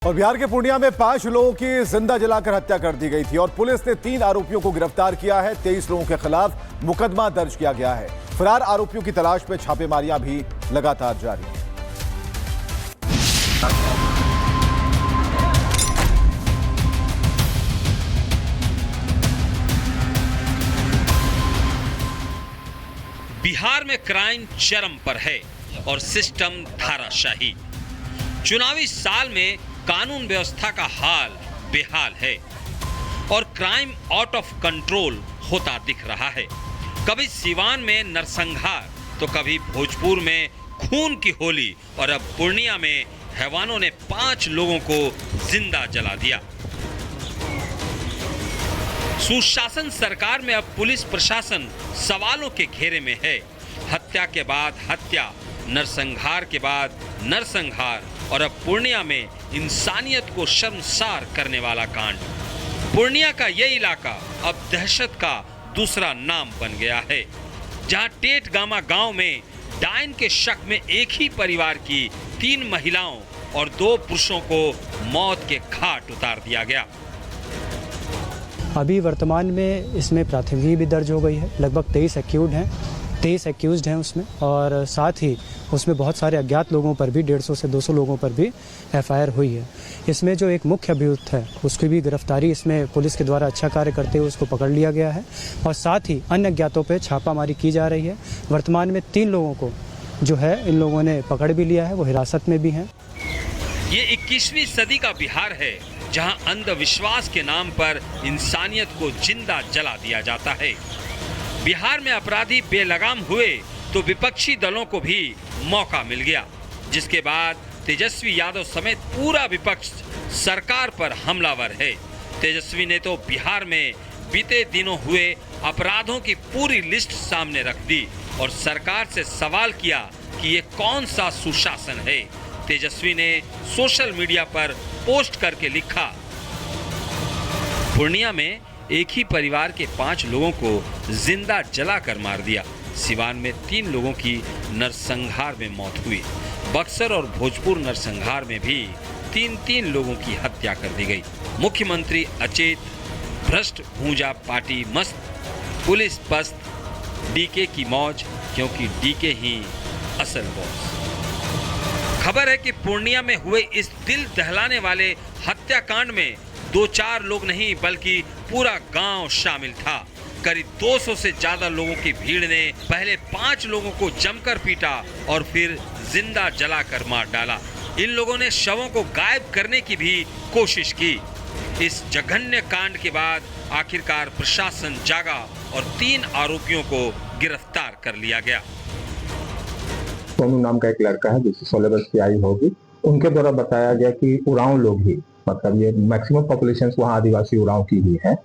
और बिहार के पूर्णिया में 5 लोगों की जिंदा जलाकर हत्या कर दी गई थी और पुलिस ने 3 आरोपियों को गिरफ्तार किया है। 23 लोगों के खिलाफ मुकदमा दर्ज किया गया है। फरार आरोपियों की तलाश में छापेमारियां भी लगातार जारी हैं। बिहार में क्राइम चरम पर है और सिस्टम धाराशाही। चुनावी साल में कानून व्यवस्था का हाल बेहाल है और क्राइम आउट ऑफ कंट्रोल होता दिख रहा है। कभी सिवान में नरसंहार तो कभी भोजपुर में खून की होली और अब पूर्णिया में हैवानों ने 5 लोगों को जिंदा जला दिया। सुशासन सरकार में अब पुलिस प्रशासन सवालों के घेरे में है। हत्या के बाद हत्या, नरसंहार के बाद नरसंहार और अब पूर्णिया में इंसानियत को शर्मसार करने वाला कांड। पूर्णिया का यह इलाका अब दहशत का दूसरा नाम बन गया है, जहां टेटगामा गांव में डायन के शक में एक ही परिवार की 3 महिलाओं और 2 पुरुषों को मौत के घाट उतार दिया गया। अभी वर्तमान में इसमें प्राथमिकी भी दर्ज हो गई है। लगभग 23 एक्यूज्ड हैं उसमें, और साथ ही उसमें बहुत सारे अज्ञात लोगों पर भी 150 से 200 लोगों पर भी एफआईआर हुई है। इसमें जो एक मुख्य अभियुक्त है उसकी भी गिरफ्तारी इसमें पुलिस के द्वारा अच्छा कार्य करते हुए उसको पकड़ लिया गया है और साथ ही अन्य अज्ञातों पर छापामारी की जा रही है। वर्तमान में 3 लोगों को जो है इन लोगों ने पकड़ भी लिया है, वो हिरासत में भी हैं। ये 21वीं सदी का बिहार है, जहां अंधविश्वास के नाम पर इंसानियत को जिंदा जला दिया जाता है। बिहार में अपराधी बेलगाम हुए तो विपक्षी दलों को भी मौका मिल गया, जिसके बाद तेजस्वी यादव समेत पूरा विपक्ष सरकार पर हमलावर है। तेजस्वी ने तो बिहार में बीते दिनों हुए अपराधों की पूरी लिस्ट सामने रख दी और सरकार से सवाल किया कि ये कौन सा सुशासन है। तेजस्वी ने सोशल मीडिया पर पोस्ट करके लिखा, पूर्णिया में एक ही परिवार के 5 लोगों को जिंदा जलाकर मार दिया। सिवान में 3 लोगों की नरसंहार में मौत हुई। बक्सर और भोजपुर नरसंहार में भी 3 लोगों की हत्या कर दी गई। मुख्यमंत्री अचेत, भ्रष्ट भूजा पार्टी मस्त, पुलिस पस्त, डीके की मौज, क्योंकि डीके ही असल बॉस। खबर है कि पूर्णिया में हुए इस दिल दहलाने वाले हत्याकांड में 2-4 लोग नहीं बल्कि पूरा गांव शामिल था। करीब 200 से ज्यादा लोगों की भीड़ ने पहले 5 लोगों को जमकर पीटा और फिर जिंदा जलाकर मार डाला। इन लोगों ने शवों को गायब करने की भी कोशिश की। इस जघन्य कांड के बाद आखिरकार प्रशासन जागा और 3 आरोपियों को गिरफ्तार कर लिया गया। सोनू नाम का एक लड़का है जिसकी 16 वर्ष की आयु होगी। उनके द्वारा बताया गया कि उरांव लोग ही, मतलब ये मैक्सिमम पॉपुलेशन वहाँ आदिवासी उरांव की ही है,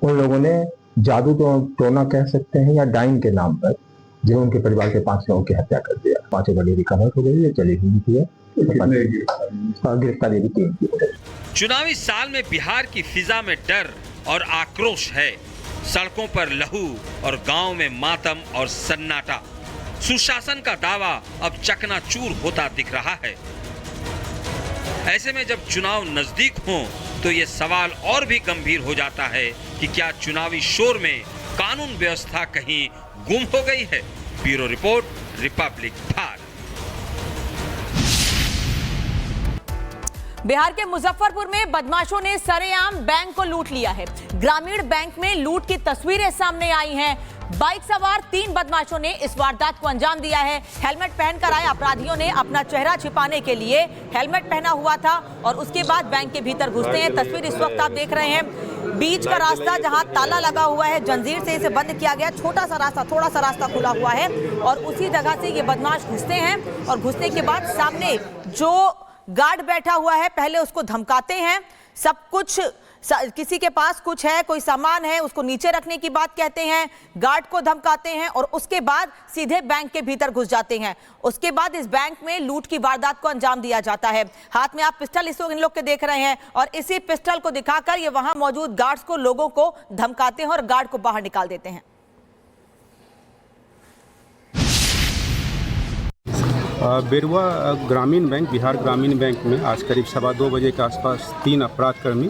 उन लोगों ने जादू टोना कह सकते हैं या डाइन के नाम पर जो उनके परिवार के 5 लोगों की हत्या कर दिया। 5 बड़ी रिकवर हो गई है, चली हुई है, गिरफ्तारी भी 3 की हो गई। चुनावी साल में बिहार की फिजा में डर और आक्रोश है। सड़कों पर लहू और गांव में मातम और सन्नाटा। सुशासन का दावा अब चकनाचूर होता दिख रहा है। ऐसे में जब चुनाव नजदीक हों तो ये सवाल और भी गंभीर हो जाता है कि क्या चुनावी शोर में कानून व्यवस्था कहीं गुम हो गई है। Bureau report, Republic Bharat. Bihar के मुजफ्फरपुर में बदमाशों ने सरेआम बैंक को लूट लिया है। ग्रामीण बैंक में लूट की तस्वीरें सामने आई हैं। बाइक सवार 3 बदमाशों ने इस वारदात को अंजाम दिया है। हेलमेट पहनकर आए अपराधियों ने अपना चेहरा छिपाने के लिए हेलमेट पहना हुआ था और उसके बाद बैंक के भीतर घुसते हैं। तस्वीर इस वक्त आप देख रहे हैं। बीच का रास्ता जहां ताला लगा हुआ है, जंजीर से इसे बंद किया गया, छोटा सा रास्ता, थोड़ा सा रास्ता खुला हुआ है और उसी जगह से ये बदमाश घुसते हैं और घुसने के बाद सामने जो गार्ड बैठा हुआ है पहले उसको धमकाते हैं। सब कुछ, किसी के पास कुछ है, कोई सामान है, उसको नीचे रखने की बात कहते हैं, गार्ड को धमकाते हैं और उसके बाद सीधे बैंक के भीतर घुस जाते हैं। उसके बाद इस बैंक में लूट की वारदात को अंजाम दिया जाता है। हाथ में आप पिस्टल इस इन लोग के देख रहे हैं और इसी पिस्टल को दिखाकर ये वहां मौजूद गार्ड्स को, लोगों को धमकाते हैं और गार्ड को बाहर निकाल देते हैं। बेरुआ ग्रामीण बैंक, बिहार ग्रामीण बैंक में आज करीब 2:15 बजे के आसपास 3 अपराधकर्मी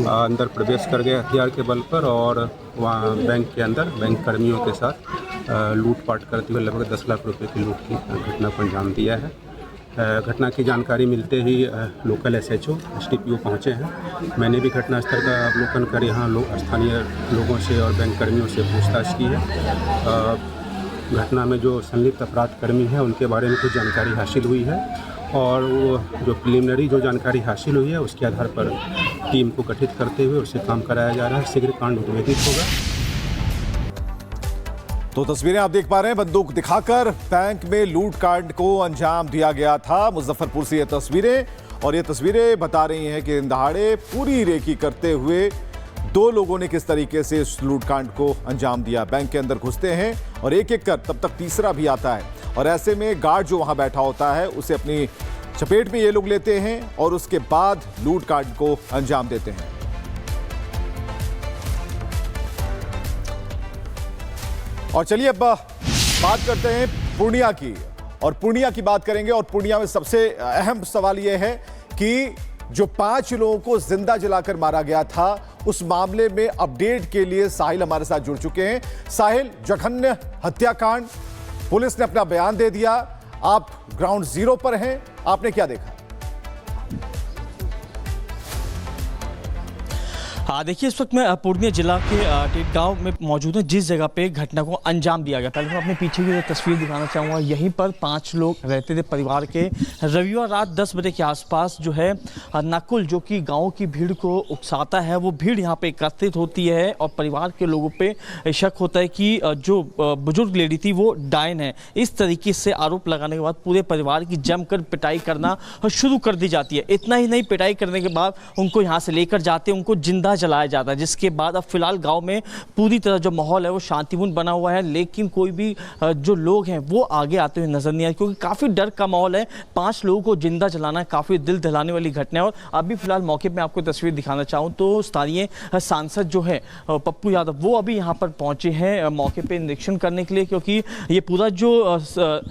अंदर प्रवेश कर गए हथियार के बल पर और वहाँ बैंक के अंदर बैंक कर्मियों के साथ लूटपाट करते हुए लगभग 10 लाख रुपए की लूट की घटना को अंजाम दिया है। घटना की जानकारी मिलते ही लोकल SHO STPO पहुँचे हैं। मैंने भी घटनास्थल का अवलोकन कर यहाँ स्थानीय लोगों से और बैंक कर्मियों से पूछताछ की है। घटना में जो संलिप्त अपराधकर्मी हैं उनके बारे में कुछ जानकारी हासिल हुई है और वो जो प्रिलिमिनरी जो जानकारी हासिल हुई है उसके आधार पर टीम को गठित करते हुए उससे काम कराया जा रहा है। शीघ्र कांड उद्भेदित होगा। तो तस्वीरें आप देख पा रहे हैं, बंदूक दिखाकर बैंक में लूटकांड को अंजाम दिया गया था। मुजफ्फरपुर से ये तस्वीरें, और ये तस्वीरें बता रही हैं कि इन दहाड़े पूरी रेकी करते हुए 2 लोगों ने किस तरीके से इस लूटकांड को अंजाम दिया। बैंक के अंदर घुसते हैं और एक एक कर तब तक तीसरा भी आता है और ऐसे में गार्ड जो वहां बैठा होता है उसे अपनी चपेट में ये लोग लेते हैं और उसके बाद लूटकांड को अंजाम देते हैं। और चलिए अब बात करते हैं पूर्णिया की, और पूर्णिया की बात करेंगे। और पूर्णिया में सबसे अहम सवाल यह है कि जो 5 लोगों को जिंदा जलाकर मारा गया था उस मामले में अपडेट के लिए साहिल हमारे साथ जुड़ चुके हैं। साहिल, जघन्य हत्याकांड, पुलिस ने अपना बयान दे दिया, आप ग्राउंड जीरो पर हैं, आपने क्या देखा? देखिए, इस वक्त मैं पूर्णिया जिला के टेट गांव में मौजूद हूँ, जिस जगह पे घटना को अंजाम दिया गया। पहले मैं अपने पीछे की तस्वीर दिखाना चाहूँगा। यहीं पर 5 लोग रहते थे परिवार के। रविवार रात 10 बजे के आसपास जो है नकुल, जो कि गांव की भीड़ को उकसाता है, वो भीड़ यहाँ पे एकत्रित होती है और परिवार के लोगों पे शक होता है कि जो बुजुर्ग लेडी थी वो डायन है। इस तरीके से आरोप लगाने के बाद पूरे परिवार की जमकर पिटाई करना शुरू कर दी जाती है। इतना ही नहीं, पिटाई करने के बाद उनको यहाँ से लेकर जाते हैं, उनको जिंदा जलाया जाता है, जिसके बाद अब फिलहाल गांव में पूरी तरह जो माहौल है वो शांतिपूर्ण बना हुआ है। लेकिन कोई भी जो लोग हैं वो आगे आते हुए नजर नहीं आए, क्योंकि काफ़ी डर का माहौल है। 5 लोगों को जिंदा जलाना काफ़ी दिल दहलाने वाली घटना है। और अभी फिलहाल मौके पे आपको तस्वीर दिखाना चाहूँ तो स्थानीय सांसद जो है पप्पू यादव, वो अभी यहाँ पर पहुँचे हैं मौके पर निरीक्षण करने के लिए, क्योंकि ये पूरा जो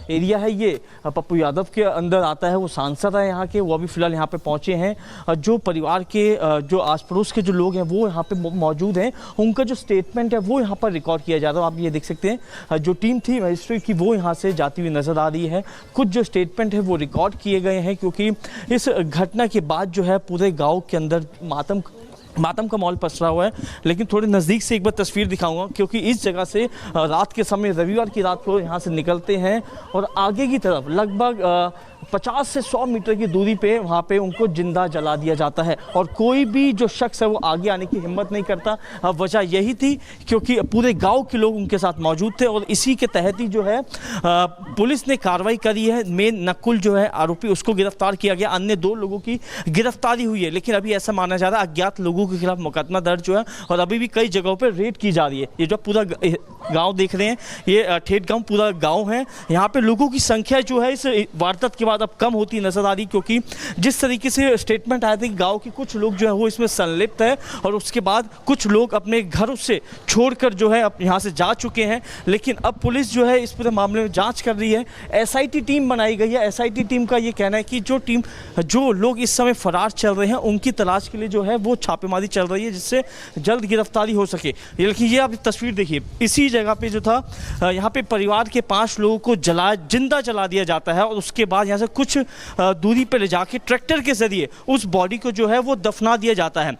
एरिया है ये पप्पू यादव के अंदर आता है। वो सांसद है यहाँ के, वो अभी फिलहाल यहाँ पर पहुँचे हैं। जो परिवार के जो आस पड़ोस के जो लोग हैं वो यहाँ पे मौजूद हैं, उनका जो स्टेटमेंट है वो यहाँ पर रिकॉर्ड किया जा रहा है। आप ये देख सकते हैं जो टीम थी मजिस्ट्रेट की वो यहाँ से जाती हुई नजर आ रही है। कुछ जो स्टेटमेंट है वो रिकॉर्ड किए गए हैं, क्योंकि इस घटना के बाद जो है पूरे गांव के अंदर मातम का माहौल पसरा हुआ है। लेकिन थोड़े नज़दीक से एक बार तस्वीर दिखाऊंगा, क्योंकि इस जगह से रात के समय, रविवार की रात को यहाँ से निकलते हैं और आगे की तरफ लगभग 50 से 100 मीटर की दूरी पे वहाँ पे उनको जिंदा जला दिया जाता है। और कोई भी जो शख्स है वो आगे आने की हिम्मत नहीं करता। वजह यही थी क्योंकि पूरे गांव के लोग उनके साथ मौजूद थे और इसी के तहत ही जो है पुलिस ने कार्रवाई करी है। मेन नकुल जो है आरोपी, उसको गिरफ्तार किया गया। अन्य 2 लोगों की गिरफ्तारी हुई है, लेकिन अभी ऐसा माना जा रहा है अज्ञात लोगों के खिलाफ मुकदमा दर्ज जो है और अभी भी कई जगहों पर रेड की जा रही है। ये जो पूरा गाँव देख रहे हैं, ये ठेठ गाँव पूरा गाँव है। यहाँ पे लोगों की संख्या जो है इस वारदात के बाद अब कम होती नजर आ रही, क्योंकि जिस तरीके से स्टेटमेंट आया था कि गांव के कुछ लोग जो है वो इसमें संलिप्त है और उसके बाद कुछ लोग अपने घरों से छोड़कर जो है अब यहाँ से जा चुके हैं। लेकिन अब पुलिस जो है इस पूरे मामले में जांच कर रही है। SIT टीम बनाई गई है। SIT टीम का ये कहना है कि जो लोग इस समय फरार चल रहे हैं उनकी तलाश के लिए जो है वो छापेमारी चल रही है, जिससे जल्द गिरफ्तारी हो सके। लेकिन ये आप तस्वीर देखिए, इसी जगह पे जो था यहाँ पे परिवार के 5 लोगों को जिंदा जला दिया जाता है और उसके बाद यहाँ से कुछ दूरी पर ले जाके ट्रैक्टर के जरिए उस बॉडी को जो है वो दफना दिया जाता है।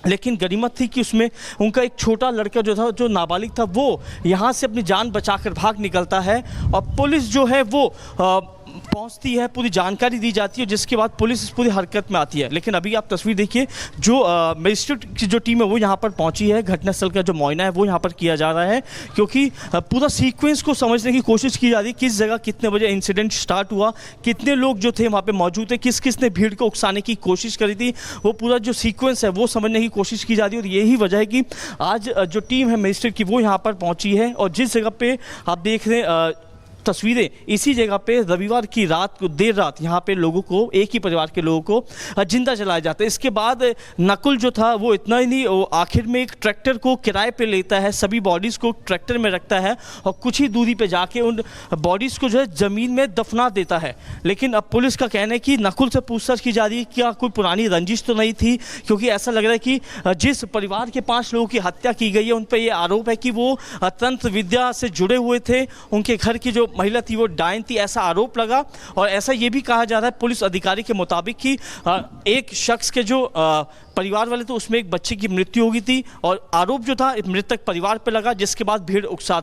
लेकिन गनीमत थी कि उसमें उनका एक छोटा लड़का जो था, जो नाबालिग था, वो यहाँ से अपनी जान बचाकर भाग निकलता है और पुलिस जो है वो पहुंचती है, पूरी जानकारी दी जाती है, जिसके बाद पुलिस इस पूरी हरकत में आती है। लेकिन अभी आप तस्वीर देखिए, जो मजिस्ट्रेट की जो टीम है वो यहाँ पर पहुंची है। घटनास्थल का जो मुआयना है वो यहाँ पर किया जा रहा है, क्योंकि पूरा सीक्वेंस को समझने की कोशिश की जा रही है। किस जगह कितने बजे इंसिडेंट स्टार्ट हुआ, कितने लोग जो थे वहाँ पर मौजूद थे, किस ने भीड़ को उकसाने की कोशिश करी थी, वो पूरा जो सीक्वेंस है वो समझने की कोशिश की जा रही है। और यही वजह है कि आज जो टीम है मजिस्ट्रेट की वो यहाँ पर पहुँची है। और जिस जगह पर आप देख रहे हैं तस्वीरें इसी जगह पे रविवार की रात को देर रात यहाँ पे लोगों को, एक ही परिवार के लोगों को जिंदा जलाया जाता है। इसके बाद नकुल जो था वो इतना ही नहीं, वो आखिर में एक ट्रैक्टर को किराए पे लेता है, सभी बॉडीज़ को ट्रैक्टर में रखता है और कुछ ही दूरी पे जाके उन बॉडीज़ को जो है ज़मीन में दफना देता है। लेकिन अब पुलिस का कहना है कि नकुल से पूछताछ की जा रही है, क्या कोई पुरानी रंजिश तो नहीं थी, क्योंकि ऐसा लग रहा है कि जिस परिवार के 5 लोगों की हत्या की गई है उन पर यह आरोप है कि वो तंत्र विद्या से जुड़े हुए थे, उनके घर की जो महिला थी वो डायन थी, ऐसा आरोप लगा। और ऐसा ये भी कहा जा रहा है पुलिस अधिकारी के मुताबिक कि एक शख्स के जो परिवार वाले तो उसमें एक बच्चे की मृत्यु हो गई थी और आरोप जो था मृतक परिवार पर लगा, जिसके बाद भीड़ उकसाती